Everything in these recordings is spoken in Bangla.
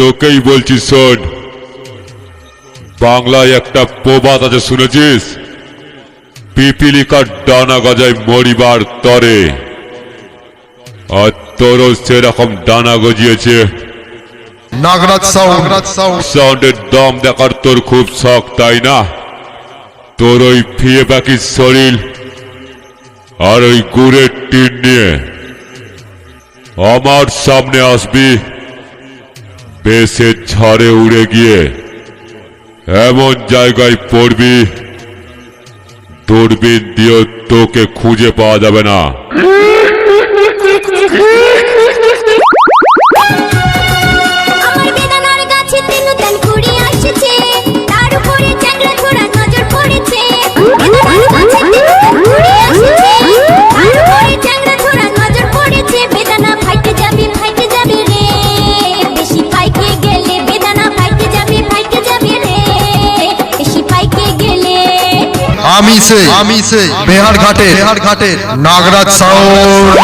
তোকেই বলছি শোন, বাংলায় একটা প্রবাদ আছে শুনেছিস? পিপিলিকার ডানা গজায় মরিবার তরে। আর তোরও সেরকম ডানা গজিয়েছে। নাগরাজ সাউন্ডের দম দেখার তোর খুব শখ, তাই না? তোর ওই ফিয়ে পাখির শরীর আর ওই গুড়ের টিন নিয়ে আমার সামনে আসবি, বেশের ঝড়ে উড়ে গিয়ে এমন জায়গায় পড়বি দূরবীন দিয়ে তোকে খুঁজে পাওয়া যাবে না। আমি সে বেহার ঘাটে Nagraj sound.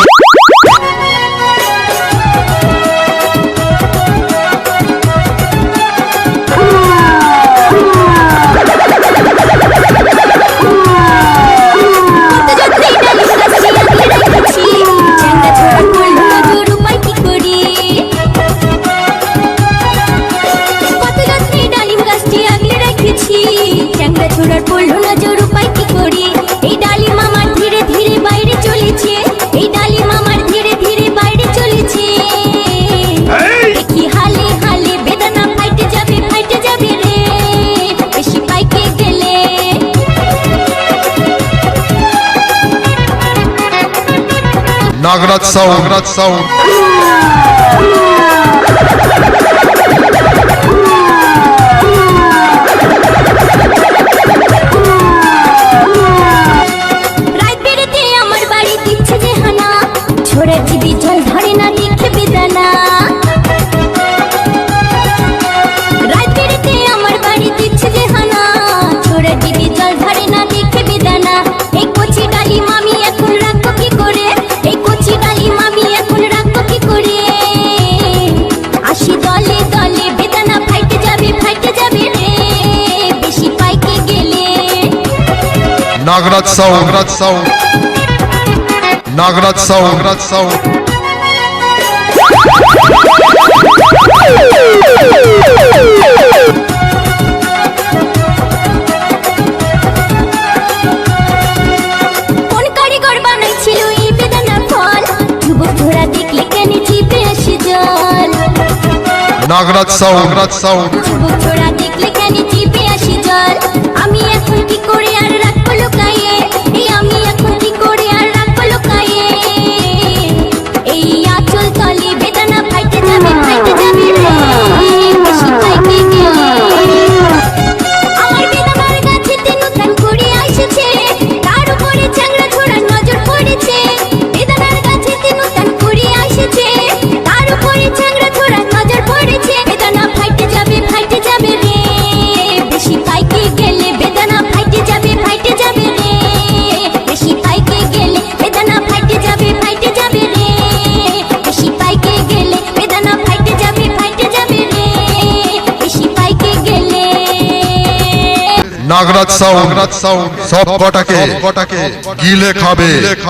Nagraj sound. Nagraj sound. কোন কারিগর বানাইছিল এই বেদানা ফল? যুবক ছোড়া দেখলে কেন জিভে আসে জল? নাগরাজ সাউন্ড। যুবক ছোড়া দেখলে কেন জিভে আসে জল? আমি এখন কি করে আর রাখবো লুকায়ে? আমি এখন কি করে আর রাখবো লুকায়ে? এই আঁচল তলে বেদানা ফাইটে যাবে রে, বেশি পাইকে গেলে। আমার বেদানার গাছেতে নতুন কুড়ি আসছে, তার উপরে চ্যাংড়া ছোড়ার নজর পড়েছে। বেদানার গাছেতে নতুন কুড়ি আসছে, তার উপরে চ্যাংড়া ছোড়ার নজর পড়েছে। বেদানা ফাইটে যাবে রে, বেশি পাইকে গেলে বেদানা ফাইটে যাবে রে, বেশি পাইকে গেলে বেদানা ফাইটে যাবে রে, বেশি পাইকে গেলে বেদানা ফাইটে যাবে রে, বেশি পাইকে গেলে। নাগরাজ সাউন্ড সব কটাকে গিলে খাবে।